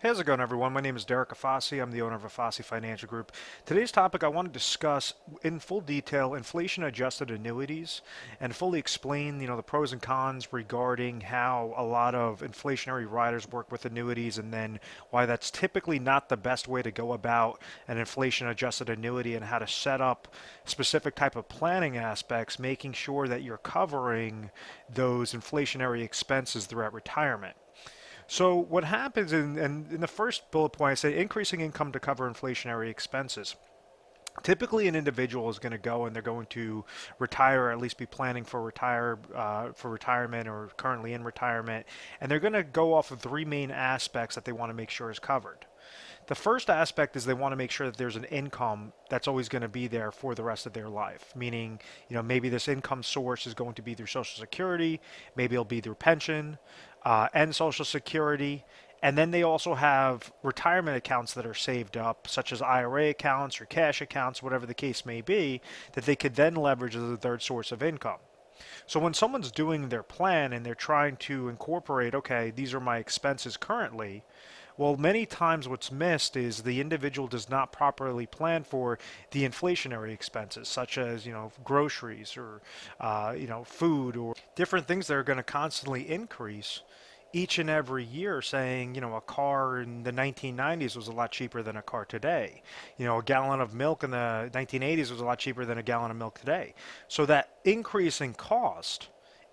How's it going, everyone? My name is Derek Afasi. I'm the owner of Afasi Financial Group. Today's topic, I want to discuss in full detail inflation-adjusted annuities and fully explain, the pros and cons regarding how a lot of inflationary riders work with annuities, and then why that's typically not the best way to go about an inflation-adjusted annuity, and how to set up specific type of planning aspects, making sure that you're covering those inflationary expenses throughout retirement. So what happens in the first bullet point, I say increasing income to cover inflationary expenses. Typically, an individual is going to go and they're going to retire, or at least be planning for retirement, or currently in retirement, and they're going to go off of three main aspects that they want to make sure is covered. The first aspect is they want to make sure that there's an income that's always going to be there for the rest of their life. Meaning, maybe this income source is going to be through Social Security, maybe it'll be through pension and Social Security. And then they also have retirement accounts that are saved up, such as IRA accounts or cash accounts, whatever the case may be, that they could then leverage as a third source of income. So when someone's doing their plan and they're trying to incorporate, okay, these are my expenses currently, well, many times what's missed is the individual does not properly plan for the inflationary expenses, such as, groceries or, food or different things that are going to constantly increase each and every year, saying, a car in the 1990s was a lot cheaper than a car today. A gallon of milk in the 1980s was a lot cheaper than a gallon of milk today. So that increase in cost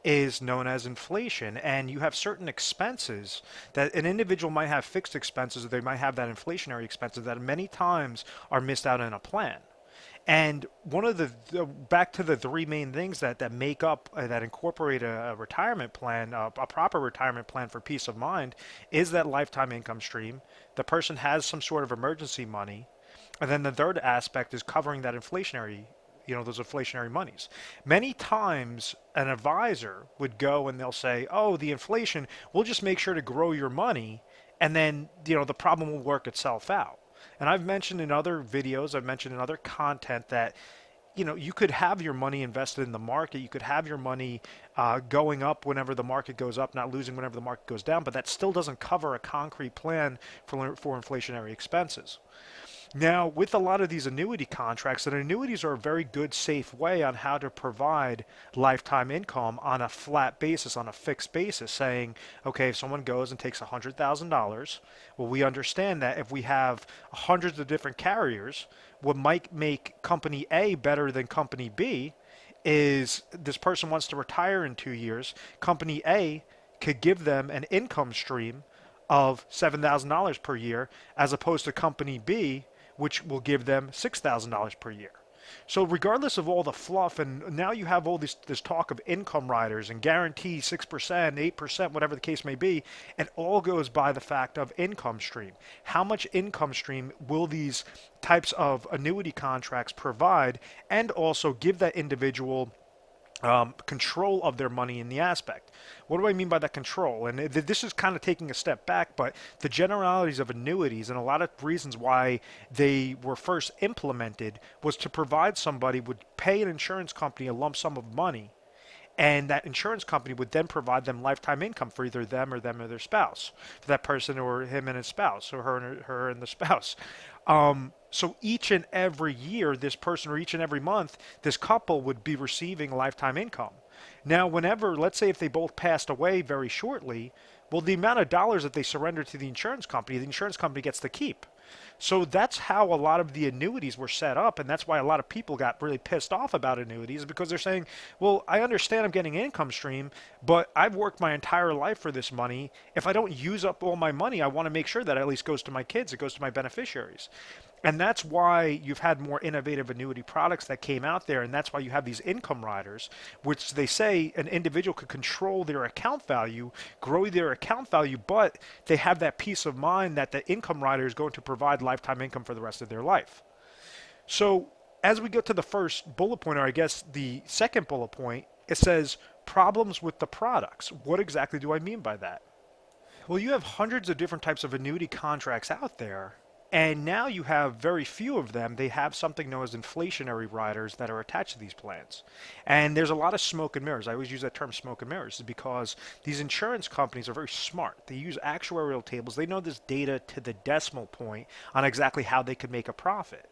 is known as inflation, and you have certain expenses that an individual might have fixed expenses, or they might have that inflationary expenses that many times are missed out in a plan. And one of back to the three main things that make up that incorporate a retirement plan, a proper retirement plan for peace of mind, is that lifetime income stream. The person has some sort of emergency money, and then the third aspect is covering that inflationary, those inflationary monies. Many times an advisor would go and they'll say, oh, the inflation, we'll just make sure to grow your money, and then, the problem will work itself out. And I've mentioned in other videos, I've mentioned in other content that, you could have your money invested in the market. You could have your money going up whenever the market goes up, not losing whenever the market goes down, but that still doesn't cover a concrete plan for inflationary expenses. Now, with a lot of these annuity contracts, and annuities are a very good, safe way on how to provide lifetime income on a flat basis, on a fixed basis, saying, okay, if someone goes and takes $100,000, well, we understand that if we have hundreds of different carriers, what might make company A better than company B is this person wants to retire in 2 years. Company A could give them an income stream of $7,000 per year, as opposed to company B, which will give them $6,000 per year. So regardless of all the fluff, and now you have all this talk of income riders and guarantee 6%, 8%, whatever the case may be, it all goes by the fact of income stream. How much income stream will these types of annuity contracts provide, and also give that individual control of their money in the aspect. What do I mean by that control? And this is kind of taking a step back, but the generalities of annuities and a lot of reasons why they were first implemented was to provide somebody would pay an insurance company a lump sum of money, and that insurance company would then provide them lifetime income for either them or their spouse, for that person or him and his spouse, or her and the spouse. So each and every year, this person, or each and every month, this couple would be receiving lifetime income. Now, whenever, let's say if they both passed away very shortly, well, the amount of dollars that they surrender to the insurance company gets to keep. So that's how a lot of the annuities were set up, and that's why a lot of people got really pissed off about annuities, because they're saying, well, I understand I'm getting an income stream, but I've worked my entire life for this money. If I don't use up all my money, I want to make sure that it at least goes to my kids, it goes to my beneficiaries. And that's why you've had more innovative annuity products that came out there, and that's why you have these income riders, which they say an individual could control their account value, grow their account value, but they have that peace of mind that the income rider is going to provide lifetime income for the rest of their life. So as we get to the first bullet point, or I guess the second bullet point, it says problems with the products. What exactly do I mean by that? Well, you have hundreds of different types of annuity contracts out there, And now you have very few of them. They have something known as inflationary riders that are attached to these plans. And there's a lot of smoke and mirrors. I always use that term smoke and mirrors because these insurance companies are very smart. They use actuarial tables. They know this data to the decimal point on exactly how they could make a profit.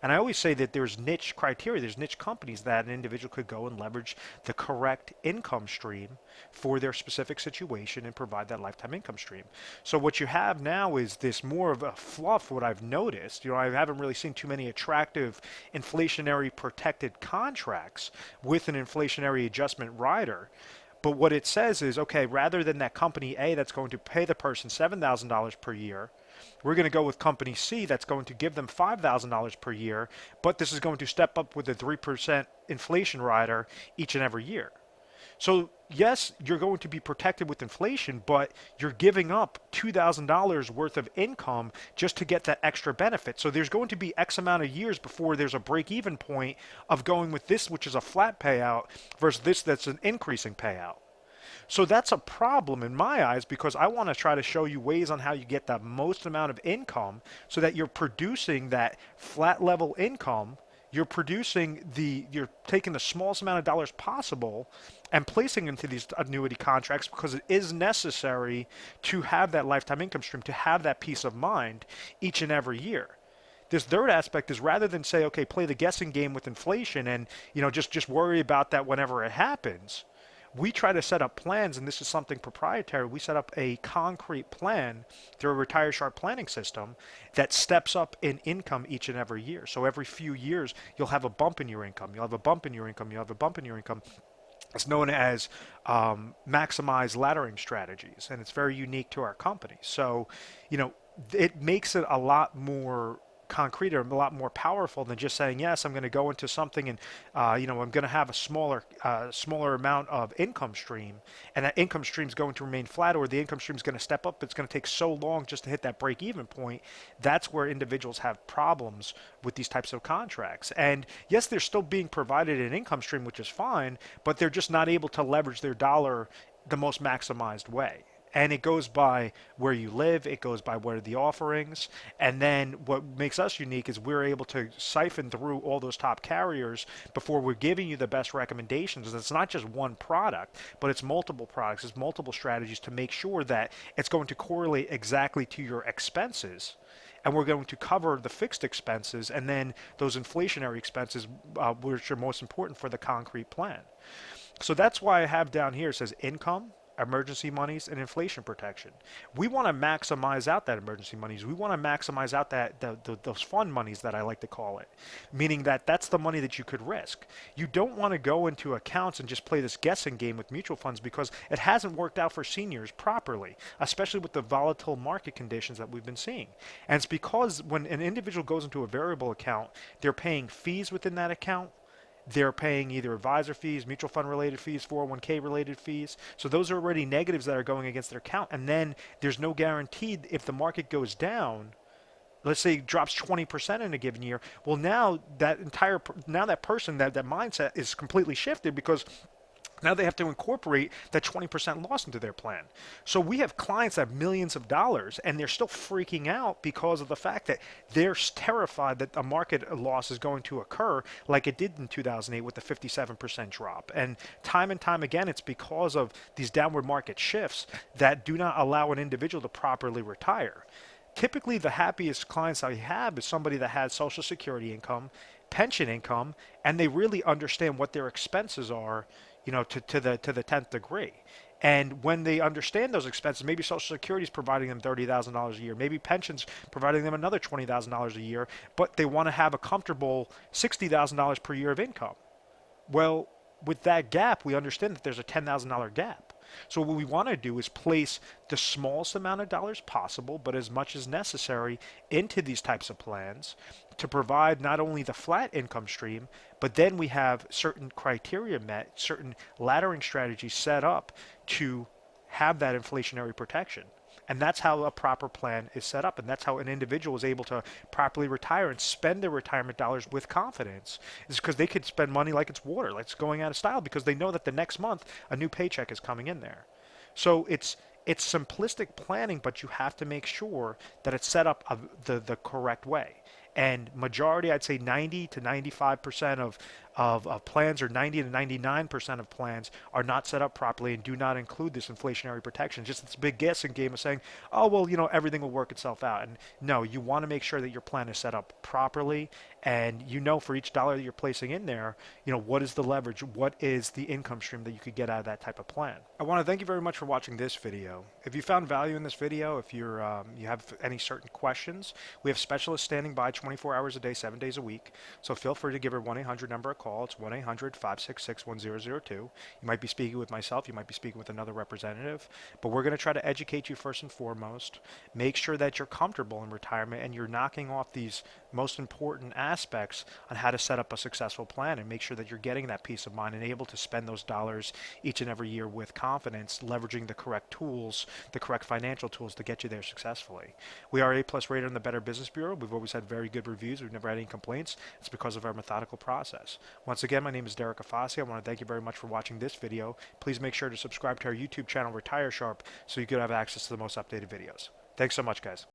And I always say that there's niche criteria, there's niche companies that an individual could go and leverage the correct income stream for their specific situation and provide that lifetime income stream. So what you have now is this more of a fluff, what I've noticed. I haven't really seen too many attractive inflationary protected contracts with an inflationary adjustment rider. But what it says is, okay, rather than that company A that's going to pay the person $7,000 per year, we're going to go with company C that's going to give them $5,000 per year, but this is going to step up with a 3% inflation rider each and every year. So yes, you're going to be protected with inflation, but you're giving up $2,000 worth of income just to get that extra benefit. So there's going to be X amount of years before there's a break-even point of going with this, which is a flat payout, versus this that's an increasing payout. So that's a problem in my eyes because I want to try to show you ways on how you get the most amount of income so that you're producing that flat level income. You're taking the smallest amount of dollars possible and placing into these annuity contracts because it is necessary to have that lifetime income stream, to have that peace of mind each and every year. This third aspect is rather than say, okay, play the guessing game with inflation and just worry about that whenever it happens. We try to set up plans, and this is something proprietary. We set up a concrete plan through a retire sharp planning system that steps up in income each and every year. So every few years, you'll have a bump in your income. You'll have a bump in your income. You'll have a bump in your income. It's known as maximize laddering strategies, and it's very unique to our company. So, it makes it a lot more concrete or a lot more powerful than just saying, yes, I'm going to go into something and, I'm going to have a smaller amount of income stream, and that income stream is going to remain flat, or the income stream is going to step up. It's going to take so long just to hit that break-even point. That's where individuals have problems with these types of contracts. And yes, they're still being provided an income stream, which is fine, but they're just not able to leverage their dollar the most maximized way. And it goes by where you live, it goes by what are the offerings, and then what makes us unique is we're able to siphon through all those top carriers before we're giving you the best recommendations. And it's not just one product, but it's multiple products, it's multiple strategies to make sure that it's going to correlate exactly to your expenses. And we're going to cover the fixed expenses and then those inflationary expenses, which are most important for the concrete plan. So that's why I have down here, it says income, emergency monies, and inflation protection. We want to maximize out that emergency monies. We want to maximize out those fund monies that I like to call it, meaning that that's the money that you could risk. You don't want to go into accounts and just play this guessing game with mutual funds because it hasn't worked out for seniors properly, especially with the volatile market conditions that we've been seeing. And it's because when an individual goes into a variable account, they're paying fees within that account. They're paying either advisor fees, mutual fund related fees, 401k related fees. So those are already negatives that are going against their account. And then there's no guarantee if the market goes down, let's say it drops 20% in a given year. Well, now that person, that mindset is completely shifted because now they have to incorporate that 20% loss into their plan. So we have clients that have millions of dollars and they're still freaking out because of the fact that they're terrified that a market loss is going to occur like it did in 2008 with the 57% drop. And time again, it's because of these downward market shifts that do not allow an individual to properly retire. Typically, the happiest clients I have is somebody that has Social Security income, pension income, and they really understand what their expenses are, to the 10th degree. And when they understand those expenses, maybe Social Security is providing them $30,000 a year, maybe pensions providing them another $20,000 a year, but they want to have a comfortable $60,000 per year of income. Well, with that gap, we understand that there's a $10,000 gap. So what we want to do is place the smallest amount of dollars possible, but as much as necessary into these types of plans to provide not only the flat income stream, but then we have certain criteria met, certain laddering strategies set up to have that inflationary protection. And that's how a proper plan is set up. And that's how an individual is able to properly retire and spend their retirement dollars with confidence. It's because they could spend money like it's water, like it's going out of style, because they know that the next month a new paycheck is coming in there. So it's It's simplistic planning, but you have to make sure that it's set up the correct way. And majority, I'd say 90 to 95% of plans, or 90 to 99% of plans, are not set up properly and do not include this inflationary protection. Just this big guessing game of saying, oh, well, everything will work itself out. And no, you want to make sure that your plan is set up properly, and for each dollar that you're placing in there, what is the leverage, what is the income stream that you could get out of that type of plan. I want to thank you very much for watching this video. If you found value in this video, if you have any certain questions, we have specialists standing by 24 hours a day, 7 days a week. So feel free to give our 1-800 number a call. It's 1-800-566-1002. You might be speaking with myself. You might be speaking with another representative. But we're going to try to educate you first and foremost. Make sure that you're comfortable in retirement and you're knocking off these most important aspects on how to set up a successful plan, and make sure that you're getting that peace of mind and able to spend those dollars each and every year with confidence, leveraging the correct tools, the correct financial tools to get you there successfully. We are A+ rated on the Better Business Bureau. We've always had very good reviews. We've never had any complaints. It's because of our methodical process. Once again, my name is Derek Afasi. I want to thank you very much for watching this video. Please make sure to subscribe to our YouTube channel, Retire Sharp, so you could have access to the most updated videos. Thanks so much, guys.